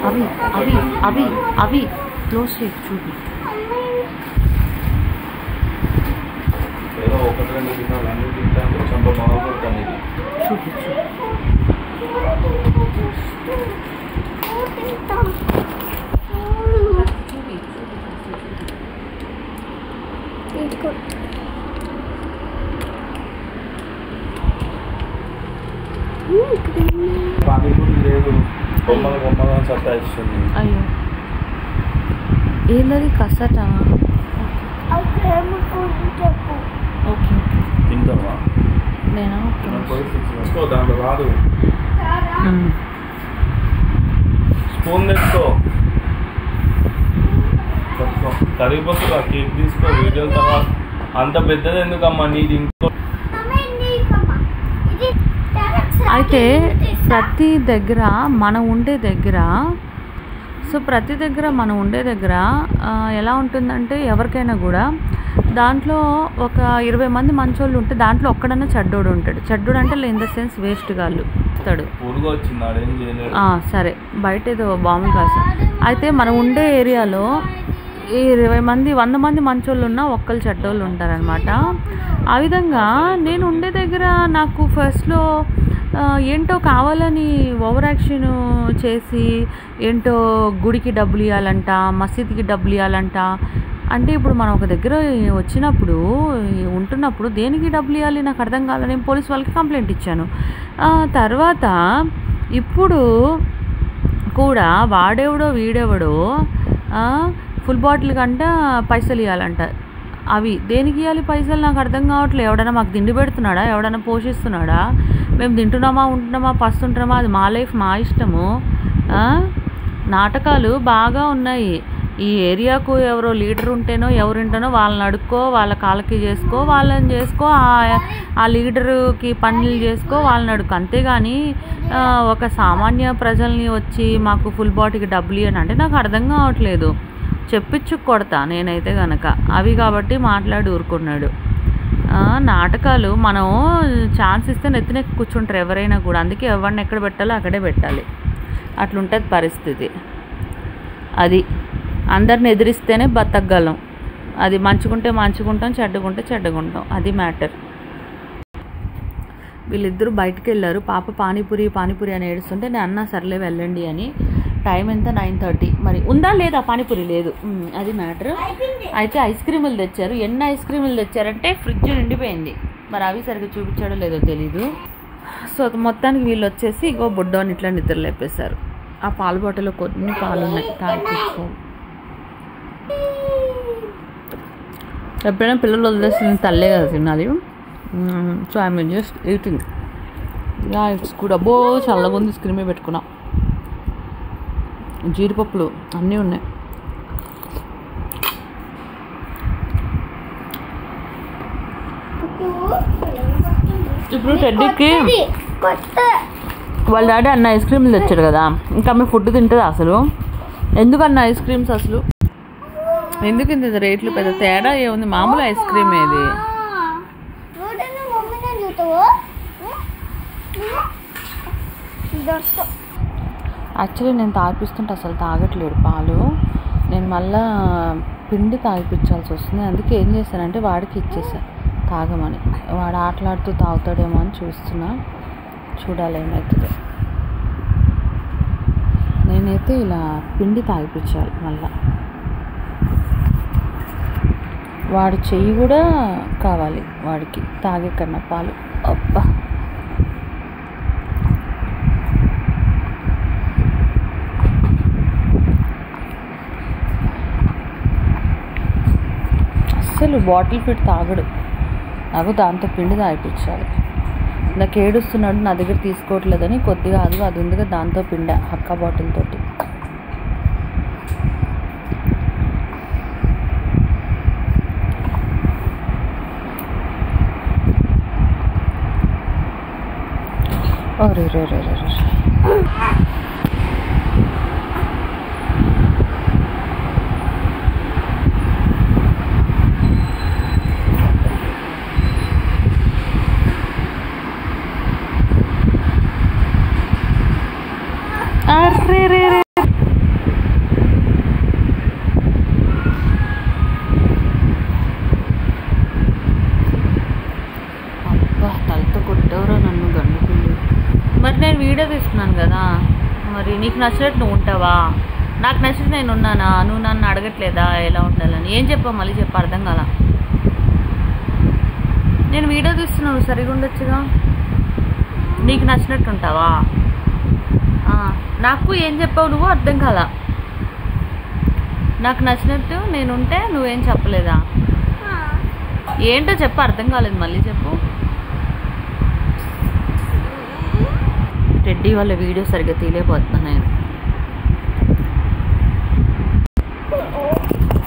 అవి అవి అవి అవి క్లోజ్ చేసి చూపి. చూపించు. పానీపూరి లేదు, బొమ్మలు బొమ్మగా సతాయిస్తుంది. అయ్యో ఏంటది కసట? ఓకే తింటావా? నేను దాంట్లో రాదు. స్పూన్ తెచ్చుకో, కరిగిపోతుంది. కేక్ తీసుకో, వీడియోల తర్వాత. అంత పెద్దది ఎందుకమ్మా నీది? ఇంకో అయితే ప్రతి దగ్గర మనం ఉండే దగ్గర ఎలా ఉంటుందంటే ఎవరికైనా కూడా దాంట్లో ఒక 20 మంది మంచోళ్ళు ఉంటే దాంట్లో ఒక్కడన్నా చెడ్డోడు ఉంటాడు. చెడ్డోడు అంటే ఇన్ ద సెన్స్ వేస్ట్ గాళ్ళు ఇస్తాడు. సరే బయట ఏదో బాంబులు కాదు. అయితే మనం ఉండే ఏరియాలో ఈ 20 మంది 100 మంది మంచోళ్ళు ఉన్నా ఒక్కళ్ళు చెడ్డోళ్ళు ఉంటారనమాట. ఆ విధంగా నేను ఉండే దగ్గర నాకు ఫస్ట్లో ఏంటో కావాలని ఓవర్ యాక్షన్ చేసి ఏంటో గుడికి డబ్బులు ఇవ్వాలంట, మసీద్కి డబ్బులు ఇవ్వాలంట. అంటే ఇప్పుడు మనం ఒక దగ్గర వచ్చినప్పుడు ఉంటున్నప్పుడు దేనికి డబ్బులు ఇవ్వాలి నాకు అర్థం కావాలి. నేను పోలీస్ వాళ్ళకి కంప్లైంట్ ఇచ్చాను. తర్వాత ఇప్పుడు కూడా వాడెవడో వీడెవడో ఫుల్ బాటిల్ కంట పైసలు ఇవ్వాలంట. అవి దేనికి ఇవ్వాలి పైసలు నాకు అర్థం కావట్లేదు. ఎవడైనా మాకు తిండి పెడుతున్నాడా? ఎవడైనా పోషిస్తున్నాడా? మేము తింటున్నామా, ఉంటున్నామా, పస్తుంటున్నామా? అది మా లైఫ్, మా ఇష్టము. నాటకాలు బాగా ఉన్నాయి. ఈ ఏరియాకు ఎవరో లీడర్ ఉంటేనో ఎవరుంటేనో వాళ్ళని అడుక్కో, వాళ్ళ కాళ్ళకి చేసుకో, వాళ్ళని చేసుకో, ఆ లీడరుకి పనులు చేసుకో, వాళ్ళని అడుక్కో. అంతేగాని ఒక సామాన్య ప్రజల్ని వచ్చి మాకు ఫుల్ బాటికి డబ్బులు ఇవ్వని అంటే నాకు అర్థం కావట్లేదు. చెప్పించు కొడతా నేనైతే గనక. అవి కాబట్టి మాట్లాడి ఊరుకున్నాడు. నాటకాలు మనం ఛాన్స్ ఇస్తే నెత్తినెక్కి కూర్చుంటారు ఎవరైనా కూడా. అందుకే ఎవరిని ఎక్కడ పెట్టాలో అక్కడే పెట్టాలి. అట్లుంటుంది పరిస్థితి. అది అందరిని ఎదిరిస్తేనే బతకగలం. అది మంచుకుంటే మంచుకుంటాం, చెడ్డగుంటే చెడ్డగుంటాం. అది మ్యాటర్. వీళ్ళిద్దరూ బయటకు వెళ్ళారు. పాప పానీపూరి అని ఏడుస్తుంటే నేను అన్నా సర్లే వెళ్ళండి అని. టైం ఎంత 9:30. మరి ఉందా లేదా? పానీపూరి లేదు. అది మ్యాటర్. అయితే ఐస్ క్రీములు తెచ్చారు. ఎన్ని ఐస్ క్రీములు తెచ్చారంటే ఫ్రిడ్జ్ నిండిపోయింది. మరి అవి సరిగ్గా చూపించాడో లేదో తెలీదు. సో మొత్తానికి వీళ్ళు వచ్చేసి ఇగో బుడ్డోని ఇట్లా నిద్ర లేపేశారు. ఆ పాల బాటిల్లో కొన్ని పాలు ఉన్నాయి, తాగిపించుకో. ఎప్పుడైనా పిల్లలు వదిలేసిన తల్లే కదా తినాలి. So I mean just eating. It's కూడా అబ్బో చల్లగా ఉంది. స్క్రీమే పెట్టుకున్నా. జీడిపప్పులు అన్నీ ఉన్నాయి. ఇప్పుడు టెడ్డీకి వాళ్ళ డాడీ అన్న ఐస్ క్రీమ్లు తెచ్చాడు కదా, ఇంకా ఆమె ఫుడ్ తింటుంది అసలు. ఎందుకన్న ఐస్ క్రీమ్స్ అసలు ఎందుకు ఇంత రేట్లు? పెద్ద తేడా ఏముంది? మామూలు ఐస్ క్రీమ్ ఏది. యాక్చువల్లీ నేను తాగిపిస్తుంటే అసలు తాగట్లేడు పాలు. నేను మళ్ళా పిండి తాగిపించాల్సి వస్తుంది. అందుకే ఏం చేశానంటే వాడికి ఇచ్చేసాను తాగమని. వాడు ఆటలాడుతూ తాగుతాడేమో అని చూస్తున్నా. చూడాలి ఏమవుతుందో. నేనైతే ఇలా పిండి తాగిపించాలి మళ్ళా. వాడి చెయ్యి కూడా కావాలి వాడికి తాగే కన్నా పాలు. అబ్బా అస్సలు బాటిల్ ఫిట్ తాగడు. నాకు దాంతో పిండి తాగిపించాలి. నాకు ఏడుస్తున్నాడు, నా దగ్గర తీసుకోవట్లేదని కొద్దిగా అది ఉందిగా దాంతో పిండ హక్కా బాటిల్ తోటి. అరే రే రే రే రే అరే రే రే నీకు నచ్చినట్టు నువ్వు ఉంటావా? నాకు నచ్చినట్టు నేను ఉన్నానా? నువ్వు నన్ను అడగట్లేదా ఎలా ఉండాలని? ఏం చెప్పావు మళ్ళీ చెప్పు, అర్థం కాల. నేను వీడియో తీస్తున్నాను, సరిగా ఉండొచ్చుగా. నీకు నచ్చినట్టు ఉంటావా? నాకు ఏం చెప్పావు నువ్వు, అర్థం కాల. నాకు నచ్చినట్టు నేనుంటే నువ్వేం చెప్పలేదా? ఏంటో చెప్పు, అర్థం కాలేదు, మళ్ళీ చెప్పు. టెడ్డీ వాళ్ళ వీడియో సరిగ్గా తీయలేకపోతున్నా నేను.